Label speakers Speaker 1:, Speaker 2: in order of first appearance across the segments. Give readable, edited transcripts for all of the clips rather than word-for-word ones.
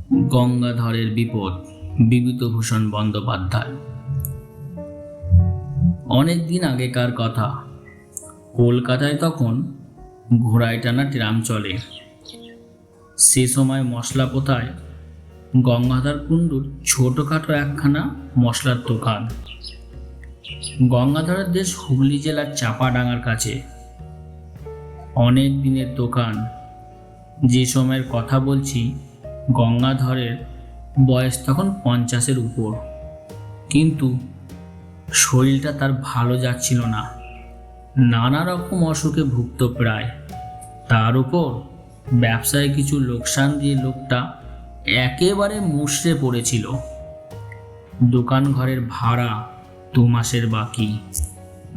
Speaker 1: গঙ্গাধরের বিপদ, বিভূতিভূষণ বন্দ্যোপাধ্যায়। অনেক দিন আগেকার কথা। কলকাতায় তখন ঘোড়ায় টানা ট্রাম চলে। সে সময় মশলা কোথায়? গঙ্গাধর কুণ্ডুর ছোটখাটো একখানা মশলার দোকান। গঙ্গাধরের দেশ হুগলি জেলার চাপাডাঙ্গার কাছে। অনেক দিনের দোকান। যে সময়ের কথা বলছি, গঙ্গাধরের বয়স তখন 50-এর উপর। কিন্তু শরীরটা তার ভালো যাচ্ছিল না। নানা রকম অসুখে ভুগত প্রায়। তার উপর ব্যবসায় কিছু লোকসান দিয়ে লোকটা একেবারে মুষড়ে পড়েছিল। দোকান ঘরের ভাড়া 2 মাসের বাকি,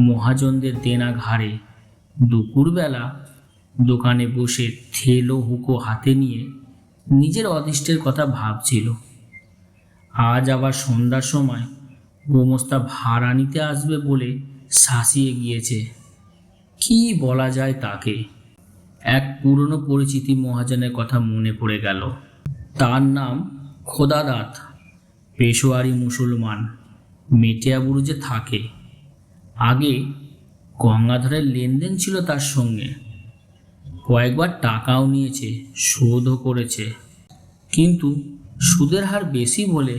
Speaker 1: মহাজনদের দেনা ঘাড়ে। দুপুরবেলা দোকানে বসে থেলো হুকো হাতে নিয়ে নিজের অদৃষ্টের কথা ভাবছিল। আজ আবার সন্ধ্যার সময় গোমস্তা ভাড়া নিতে আসবে বলে শাসিয়ে গিয়েছে। কি বলা যায় তাকে? এক পুরনো পরিচিতি মহাজনের কথা মনে পড়ে গেল। তার নাম খোদাদাত, পেশোয়ারি মুসলমান, মেটিয়াবুরুজে থাকে। আগে গঙ্গাধরের লেনদেন ছিল তার সঙ্গে। কয়েকবার টাকাও নিয়েছে, শোধও করেছে। কিন্তু সুদের হার বেশি বলে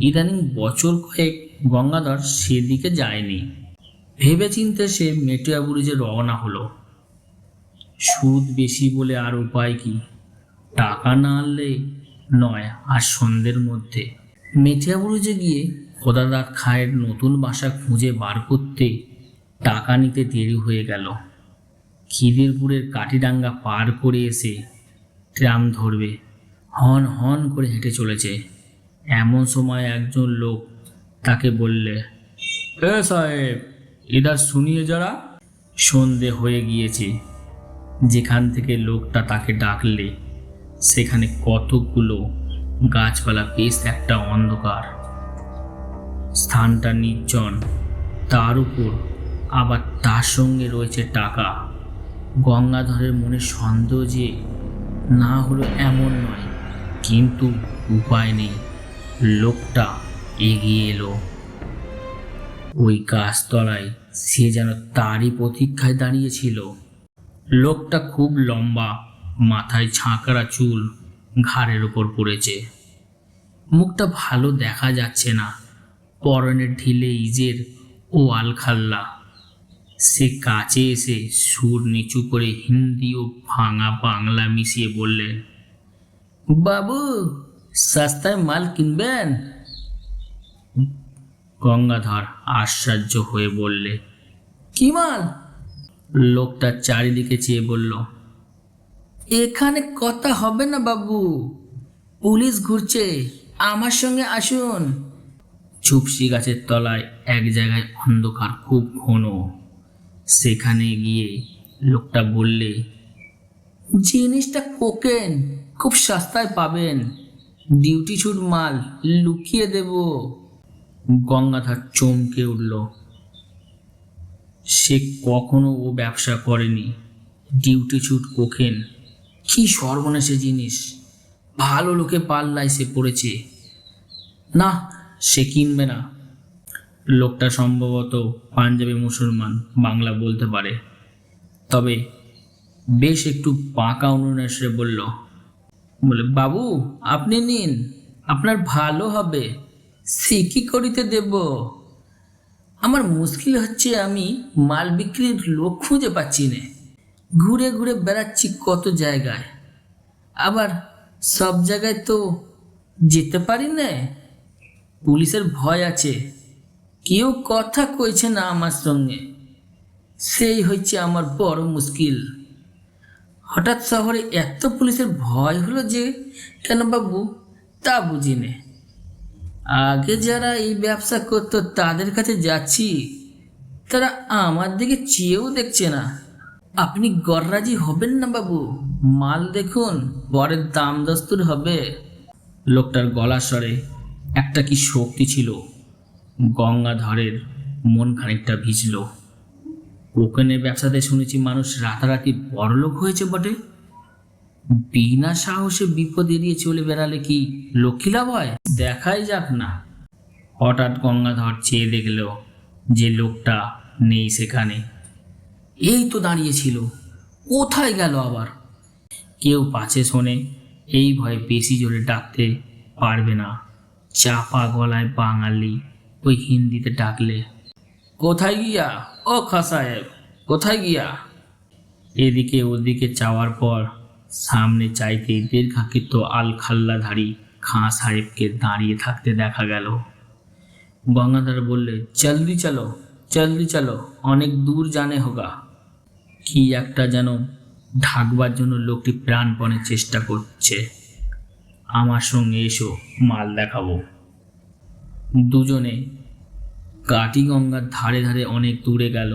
Speaker 1: ইদানিং বছর কয়েক গঙ্গাধর সেদিকে যায়নি। ভেবেচিন্তে সে মেটিয়াবুরুজে রওনা হলো। সুদ বেশি বলে আর উপায় কি? টাকা না আনলে নয়। আর সন্ধ্যের মধ্যে মেটিয়াবুরুজে গিয়ে খোদাদাত খায়ের নতুন বাসা খুঁজে বার করতে টাকা নিতে দেরি হয়ে গেল। খিদিরপুরের কাঠিডাঙ্গা পার করে এসে ট্রাম ধরবে। হন হন করে হেঁটে চলেছে। এমন সময় একজন লোক তাকে বললে, এ সাহেব, এদার শুনিয়ে যারা। সন্ধে হয়ে গিয়েছে। যেখান থেকে লোকটা তাকে ডাকলে সেখানে কতগুলো গাছপালা, বেশ একটা অন্ধকার। স্থানটা নির্জন, তার উপর আবার তার সঙ্গে রয়েছে টাকা। গঙ্গাধরের মনে সন্দেহ যে না হলো এমন নয়, কিন্তু উপায় নেই। লোকটা এগিয়ে এলো। ওই গাছতলায় সে যেন তারই প্রতীক্ষায় দাঁড়িয়েছিল। লোকটা খুব লম্বা, মাথায় ঝাঁকড়া চুল ঘাড়ের ওপর পড়েছে। মুখটা ভালো দেখা যাচ্ছে না। পরনের ঢিলে ইজের ও আলখাল্লা। সে কাছে এসে সুর নিচু করে হিন্দি ও ভাঙা বাংলা মিশিয়ে বললেন, বাবু, সস্তায় মাল কিনবেন? গঙ্গাধর আশ্চর্য হয়ে বললে, কি মাল? লোকটা চারিদিকে চেয়ে বলল, এখানে কথা হবে না বাবু, পুলিশ ঘুরছে, আমার সঙ্গে আসুন। ঝুপসি গাছের তলায় এক জায়গায় অন্ধকার খুব ঘন। সেখানে গিয়ে লোকটা বললে, জিনিসটা কোকেন, খুব সস্তায় পাবেন, ডিউটি ছুট মাল, লুকিয়ে দেব। গঙ্গাধর চমকে উঠল। সে কখনো ও ব্যবসা করেনি। ডিউটি ছুট কোকেন, কি সর্বনাশী জিনিস! ভালো লোকে পাল্লায় সে পড়েছে। না, সে কিনবে না। লোকটা সম্ভবত পাঞ্জাবি মুসলমান, বাংলা বলতে পারে। তবে বেশ একটু পাকা অনুনাসে বলে, বাবু, আপনি নিন, আপনার ভালো হবে, সে কি করিতে দেব? আমার মুশকিল হচ্ছে, আমি মাল বিক্রির লোক খুঁজে পাচ্ছি না। ঘুরে ঘুরে বেড়াচ্ছি কত জায়গায়, আবার সব জায়গায় তো যেতে পারি না। পুলিশের ভয় আছে, কেউ কথা কইছে না আমার সঙ্গে। সেই হচ্ছে আমার বড় মুশকিল। হঠাৎ শহরে এত পুলিশের ভয় হলো যে কেন বাবু, তা বুঝি নে। আগে যারা এই ব্যবসা করতো তাদের কাছে যাচ্ছি, তারা আমার দিকে চেয়েও দেখছে না। আপনি গররাজি হবেন না বাবু, মাল দেখুন, পরের দাম দস্তুর হবে। লোকটার গলার স্বরে একটা কি শক্তি ছিল। গঙ্গাধরের মন খানিকটা ভিজল। কোকেনের ব্যবসাতে শুনেছি মানুষ রাতারাতি বড়লোক হয়েছে বটে, বিনা সাহসে বিপদ এড়িয়ে চলে বেড়ালে কি লক্ষ্মী লাভ হয়? দেখাই যাক না। হঠাৎ গঙ্গাধর চেয়ে দেখল যে লোকটা নেই সেখানে। এই তো দাঁড়িয়েছিল, কোথায় গেল আবার? কেউ পাছে শোনে এই ভয়ে বেশি জোরে ডাকতে পারবে না। চাপা গলায় বাঙালি ওই হিন্দিতে ডাকলে, কোথায় গিয়া ও খাঁ সাহেব, কোথায় গিয়া? এদিকে ওদিকে চাওয়ার পর সামনে চাইতে দীর্ঘাকৃত আলখাল্লাধারী খাঁ সাহেবকে দাঁড়িয়ে থাকতে দেখা গেল। গঙ্গাধর বললে, জলদি চলো, জলদি চলো, অনেক দূর জানে হোগা। কি একটা যেন ঢাকবার জন্য লোকটি প্রাণপণে চেষ্টা করছে। আমার সঙ্গে এসো, মাল দেখাবো। দুজনে কাটি গঙ্গার ধারে ধারে অনেক দূরে গেল।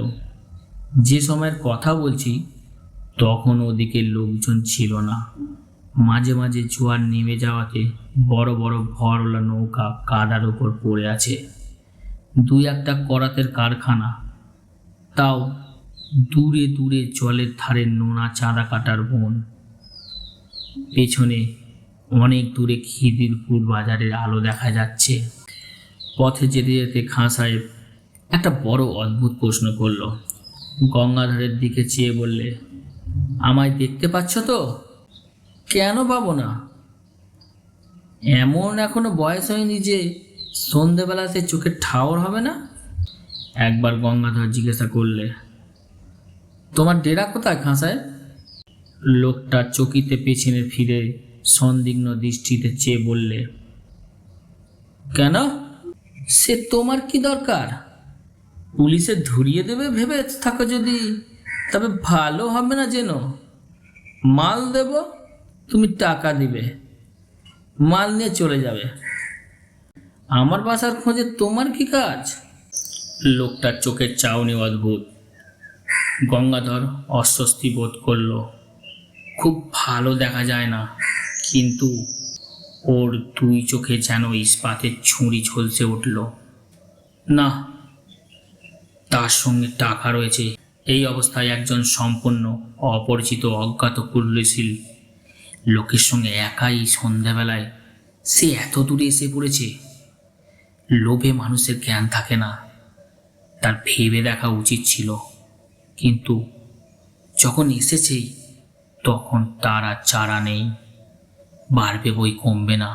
Speaker 1: যে সময়ের কথা বলছি তখন ওদিকে লোকজন ছিল না। মাঝে মাঝে জোয়ার নেমে যাওয়াতে বড় বড় ভরওয়ালা নৌকা কাদার ওপর পড়ে আছে। দুই একটা করাতের কারখানা, তাও দূরে দূরে জলের ধারে নোনা চাঁদা কাটার বন। পেছনে অনেক দূরে খিদিরপুর বাজারের আলো দেখা যাচ্ছে। পথে যেতে যেতে খাঁ সাহেব একটা বড় অদ্ভুত প্রশ্ন করল। গঙ্গাধরের দিকে চেয়ে বললে, আমায় দেখতে পাচ্ছ তো? কেন পাবো না? এমন এখনো বয়স হয়নি যে সন্ধেবেলাতে চোখের ঠাওর হবে না? একবার গঙ্গাধর জিজ্ঞাসা করলে, তোমার ডেরা কোথায় খাঁ সাহেব? লোকটা চকিতে পেছনে ফিরে সন্দিগ্ধ দৃষ্টিতে চেয়ে বললে, কেন, সে তোমার কি দরকার? পুলিশে ধরিয়ে দেবে ভেবে থাকো যদি, তবে ভালো হবে না যেন। মাল দেব, তুমি টাকা দিবে, মাল নিয়ে চলে যাবে। আমার বাসার খোঁজে তোমার কি কাজ? লোকটার চোখের চাউনি অদ্ভুত। গঙ্গাধর অস্বস্তি বোধ করল। খুব ভালো দেখা যায় না, কিন্তু ওর দুই চোখে যেন ইস্পাতের ছুরি ঝলসে উঠল। না, তার সঙ্গে টাকা রয়েছে। এই অবস্থায় একজন সম্পূর্ণ অপরিচিত অজ্ঞাত কুল্লশীল লোকের সঙ্গে একাই সন্ধ্যাবেলায় সে এত দূরে এসে পড়েছে। লোভে মানুষের জ্ঞান থাকে না, তার ভেবে দেখা উচিত ছিল। কিন্তু যখন এসেছেই তখন তার আর চারা নেই। বাড়বে বই কমবে না।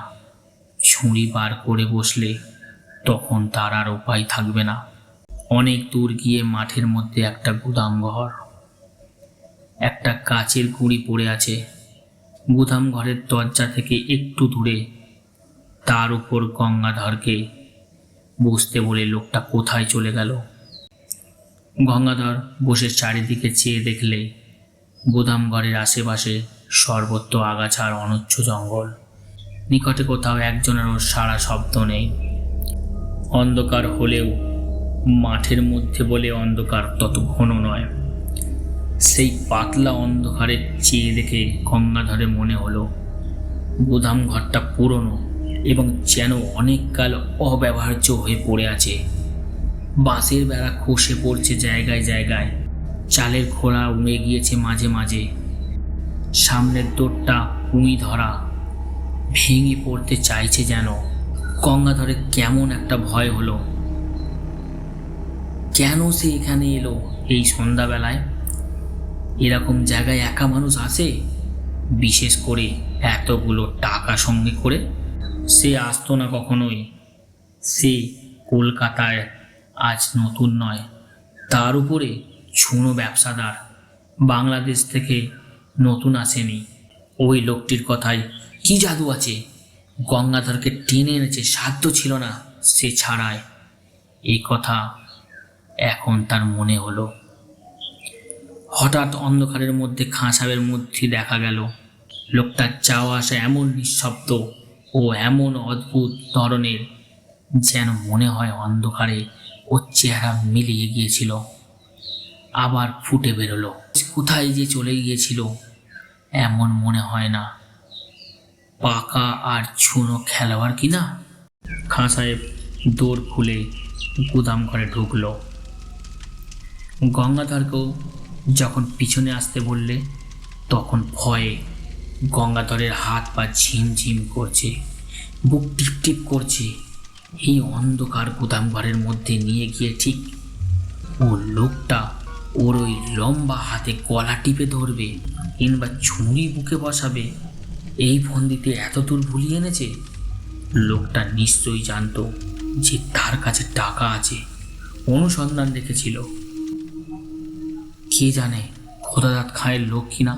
Speaker 1: ছুরি বার করে বসলে তখন তার আর উপায় থাকবে না। অনেক দূর গিয়ে মাঠের মধ্যে একটা গুদাম ঘর, একটা কাচের গুঁড়ি পড়ে আছে। গুদাম ঘরের দরজা থেকে একটু দূরে তার উপর গঙ্গাধরকে বসতে বলে লোকটা কোথায় চলে গেল। গঙ্গাধর বসে চারিদিকে চেয়ে দেখলে গুদাম ঘরের আশেপাশে সর্বত্র আগাছার অনুচ্ছ জঙ্গল। নিকটে কোথাও একজনেরও সারা শব্দ নেই। অন্ধকার হলেও মাঠের মধ্যে বলে অন্ধকার তত ঘন নয়। সেই পাতলা অন্ধকারে চেয়ে দেখে গঙ্গাধরে মনে হলো গুদাম ঘরটা পুরনো এবং যেন অনেককাল অব্যবহার্য হয়ে পড়ে আছে। বাঁশের বেড়া খসে পড়ছে জায়গায় জায়গায়, চালের খোলা উড়ে গিয়েছে মাঝে মাঝে। সামনের দোরটা উঁই ধরা, ভেঙে পড়তে চাইছে যেন। গঙ্গাধরের কেমন একটা ভয় হলো। কেন সে এখানে এলো এই সন্ধ্যাবেলায়? এরকম জায়গায় একা মানুষ আসে, বিশেষ করে এতগুলো টাকা সঙ্গে করে? সে আসতো না কখনোই। সে কলকাতায় আজ নতুন নয়, তার উপরে ছুনো ব্যবসাদার। বাংলাদেশ থেকে নতুন আসেনি। ওই লোকটির কথায় কি জাদু আছে, গঙ্গাধরকে টেনে এনেছে, সাধ্য ছিল না সে ছাড়ায়। এই কথা এখন তার মনে হলো। হঠাৎ অন্ধকারের মধ্যে খাঁ সাহেবের মধ্যে দেখা গেল লোকটার চাওয়া আসা এমন নিঃশব্দ ও এমন অদ্ভুত ধরনের যেন মনে হয় অন্ধকারে ওর চেহারা মিলিয়ে গিয়েছিল, আবার ফুটে বেরোলো। কোথায় যে চলে গিয়েছিল এমন মনে হয় না। পাকা আর ছুনো খেলোয়াড় কিনা। খাঁ সাহেব দৌড় খুলে গুদাম ঘরে ঢুকলো। গঙ্গাধরকেও যখন পিছনে আসতে বললে তখন ভয়ে গঙ্গাধরের হাত পা ঝিমঝিম করছে, বুক টিপ টিপ করছে। এই অন্ধকার গুদাম ঘরের মধ্যে নিয়ে গিয়ে ঠিক ও লোকটা ওর ওই লম্বা হাতে গলা টিপে ধরবে কিংবা ছুরি বুকে বসাবে, এই ফন্দিতে এত দূর ভুলিয়ে এনেছে। লোকটা নিশ্চয়ই জানতো যে তার কাছে টাকা আছে, অনুসন্ধান রেখেছিল। কে জানে খোদাদাত খায়ের লোক কিনা।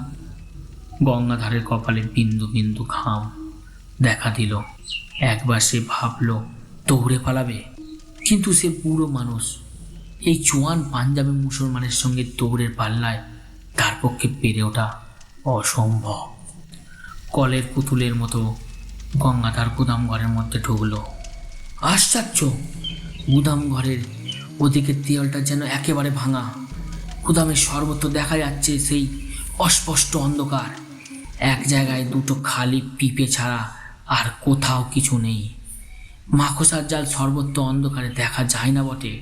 Speaker 1: গঙ্গাধরের কপালে বিন্দু বিন্দু ঘাম দেখা দিল। একবার সে ভাবল দৌড়ে পালাবে, কিন্তু সে বুড়ো মানুষ, এই জোয়ান পাঞ্জাবি মুসলমানের সঙ্গে দৌড়ের পাল্লায় তার পক্ষে পেরে ওঠা অসম্ভব। কলের পুতুলের মতো গঙ্গাধর গুদাম ঘরের মধ্যে ঢুকলো। আশ্চর্য, গুদাম ঘরের ওদিকে দেয়ালটা যেন একেবারে ভাঙা। গুদামের সর্বত্র দেখা যাচ্ছে সেই অস্পষ্ট অন্ধকার। এক জায়গায় দুটো খালি পিপে ছাড়া আর কোথাও কিছু নেই। মাকড়সার জাল সর্বত্র অন্ধকারে দেখা যায় না বটে,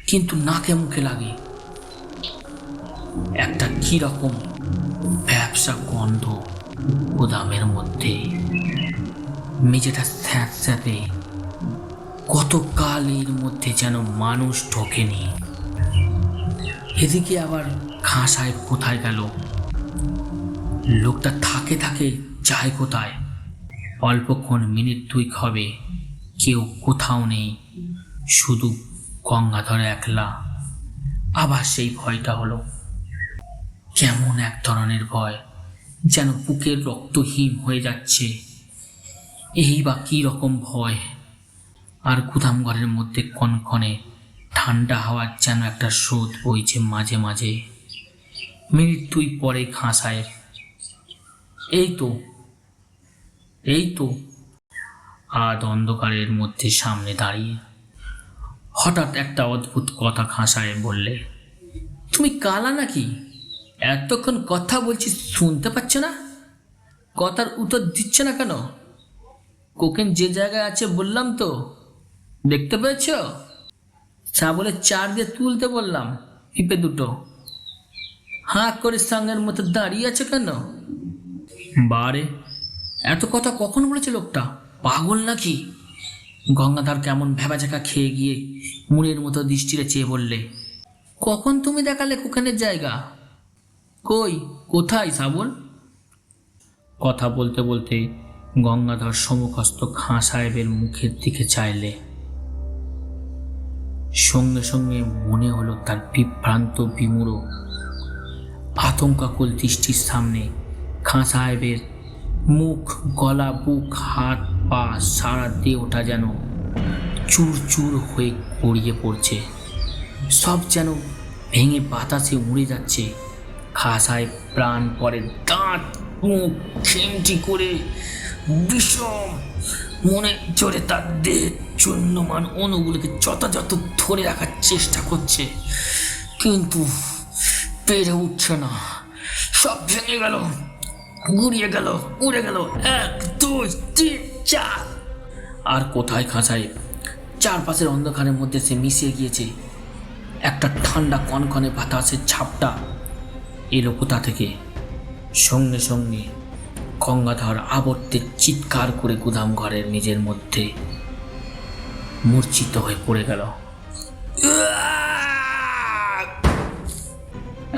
Speaker 1: কিন্তু নাকে মুখে লাগে একটা কিরকম ব্যবসা গন্ধ। গুদামের মধ্যে মেঝেটা স্যাঁতস্যাঁতে, কতকাল এর মধ্যে যেন মানুষ ঢোকেনি। এদিকে আবার খাঁ সাহেব কোথায় গেল? লোকটা থাকে থাকে যায় কোথায়? অল্পক্ষণ মিনিট দুই হবে, কেউ কোথাও নেই, শুধু গঙ্গাধর একলা। আবার সেই ভয়টা হলো, কেমন এক ধরনের ভয়, যেন বুকের রক্ত হিম হয়ে যাচ্ছে। এই বা কি রকম ভয়! আর গুদাম ঘরের মধ্যে কনকনে ঠান্ডা হাওয়ার যেন একটা স্রোত বইছে মাঝে মাঝে। মিনিট দুই পরে খাঁ সাহেব, এই তো আধ অন্ধকারের মধ্যে সামনে দাঁড়িয়ে। হঠাৎ একটা অদ্ভুত কথা খাঁ সাহেব বললে, তুমি কালা নাকি? এতক্ষণ কথা বলছি শুনতে পাচ্ছ না? কথার উত্তর দিচ্ছে না কেন? কোকেন যে জায়গায় আছে বললাম তো, দেখতে পেয়েছ? সাবলের চার দিয়ে তুলতে বললাম, পিপে দুটো। হাঁ করে সঙ্গের মতো দাঁড়িয়ে আছে কেন? বারে, এত কথা কখন বলেছে লোকটা? পাগল নাকি? গঙ্গাধর কেমন ভেবাচাকা খেয়ে গিয়ে মুড়ের মতো দৃষ্টিতে চেয়ে বললে, কখন তুমি দেখালে কোকেনের জায়গা? কই, কোথায় সাবল? কথা বলতে বলতে গঙ্গাধর সম্মুখস্থ খাঁ সাহেবের মুখের দিকে চাইলে। সঙ্গে সঙ্গে মনে হলো তার বিভ্রান্ত বিমূঢ় আতঙ্কাকুল দৃষ্টির সামনে খাঁ সাহেবের মুখ, গলা, বুক, হাত পা, সারা দেহটা যেন চুর চুর হয়ে গড়িয়ে পড়ছে। সব যেন ভেঙে বাতাসে উড়ে যাচ্ছে। খাঁ সাহেব প্রাণ পরে দাঁত মুখ খেমটি করে বিষম মনে জোরে তার দেহের চূর্ণমান অণুগুলোকে যথাযথ ধরে রাখার চেষ্টা করছে, কিন্তু পেরে উঠছে না। সব ভেঙে গেল, গুড়িয়ে গেল, উড়ে গেল। 1 2 3 4। আর কোথায় খাঁ সাহেব? চারপাশের অন্ধকারের মধ্যে সে মিশিয়ে গিয়েছে। একটা ঠান্ডা কনকনে বাতাসের ঝাপটা এলো কোথা থেকে। সঙ্গে সঙ্গে গঙ্গাধর আবর্তে চিৎকার করে গুদাম ঘরের মেঝের মধ্যে মূর্ছিত হয়ে পড়ে গেল।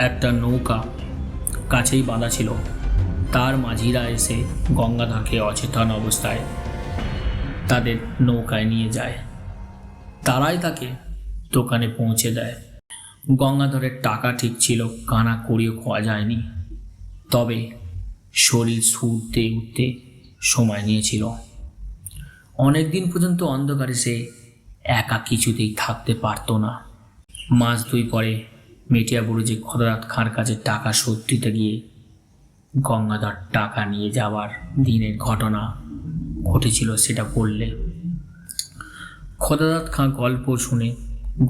Speaker 1: একটা নৌকা কাছেই বাঁধা ছিল, তার মাঝিরা এসে গঙ্গাধরকে অচেতন অবস্থায় তাদের নৌকায় নিয়ে যায়। তারাই তাকে দোকানে পৌঁছে দেয়। গঙ্গাধরের টাকা ঠিক ছিল, কানা করিও খাওয়া যায়নি, তবে শরীর ছুটতে উঠতে সময় নিয়েছিল। অনেকদিন পর্যন্ত অন্ধকারে সে একা কিছুতেই থাকতে পারত না। মাস দুই পরে মেটিয়া বুড়ুজি খোদারাত খাঁর কাছে টাকা শোধ দিতে গিয়ে গঙ্গাধর টাকা নিয়ে যাওয়ার দিনের ঘটনা ঘটেছিল সেটা বললে। খোদারাত খাঁ গল্প শুনে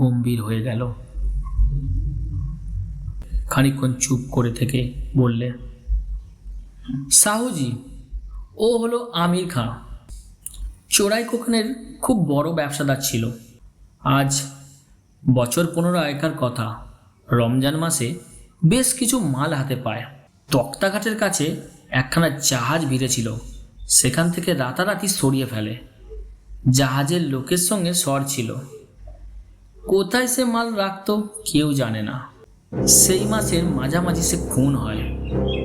Speaker 1: গম্ভীর হয়ে গেল। খানিকক্ষণ চুপ করে থেকে বললে, সাহুজি, ও হলো আমির খাঁ, চোরাই কোকেনের খুব বড় ব্যবসাদার ছিল। আজ বছর 15 আগেকার কথা। রমজান মাসে বেশ কিছু মাল হাতে পায়। তক্তাঘাটের কাছে একখানা জাহাজ ভিড়েছিল, সেখান থেকে রাতারাতি সরিয়ে ফেলে। জাহাজের লোকের সঙ্গে সর ছিল। কোথায় সে মাল রাখতো কেউ জানে না। সেই মাসের মাঝামাঝি সে খুন হয়।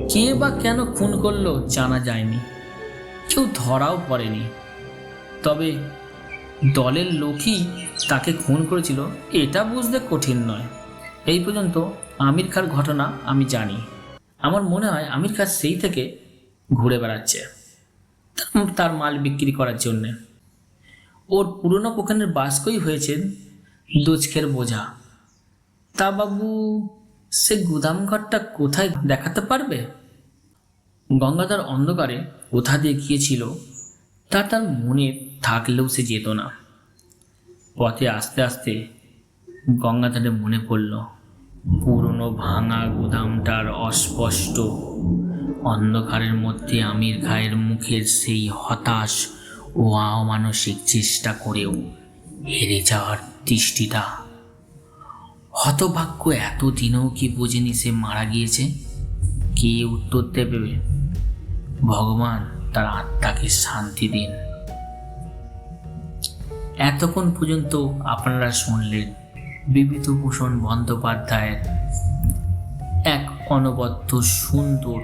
Speaker 1: কে বা কেন খুন করলো জানা যায়নি, কেউ ধরাও পড়েনি। তবে দলের লোকই তাকে খুন করেছিল এটা বুঝতে কঠিন নয়। এই পর্যন্ত আমির খাঁর ঘটনা আমি জানি। আমার মনে হয় আমির খাঁ সেই থেকে ঘুরে বেড়াচ্ছে তার মাল বিক্রি করার জন্যে। ওর পুরনো পোখানের বাস্কই হয়েছে দোচখের বোঝা। তা বাবু, সে গুদামঘরটা কোথায় দেখাতে পারবে? গঙ্গাধর অন্ধকারে কোথা দিয়ে গিয়েছিল তার মনে থাকলেও সে যেত না। পথে আস্তে আস্তে গঙ্গাধরের মনে পড়ল পুরনো ভাঙা গুদামটার অস্পষ্ট অন্ধকারের মধ্যে আমির খাঁয়ের মুখের সেই হতাশ ও অমানসিক চেষ্টা করেও হেরে যাওয়ার দৃষ্টিটা। হতভাগ্য এতদিনেও কি বোঝেনি সে মারা গিয়েছে? কে উত্তর দেবে? ভগবান তার আত্মাকে শান্তি দিন। এতক্ষণ পর্যন্ত আপনারা শুনলেন বিভূতিভূষণ বন্দ্যোপাধ্যায়ের এক অনবদ্য সুন্দর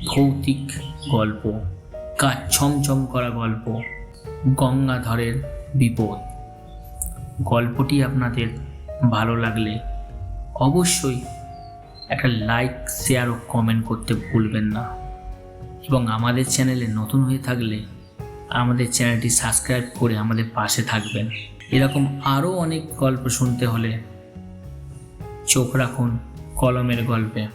Speaker 1: ভৌতিক গল্প, কাজ ছমছম করা গল্প, গঙ্গাধরের বিপদ। গল্পটি আপনাদের ভালো লাগলে অবশ্যই একটা লাইক, শেয়ার ও কমেন্ট করতে ভুলবেন না। এবং আমাদের চ্যানেলে নতুন হয়ে থাকলে আমাদের চ্যানেলটি সাবস্ক্রাইব করে আমাদের পাশে থাকবেন। এরকম আরও অনেক গল্প শুনতে হলে চোখ রাখুন কলমের গল্পে।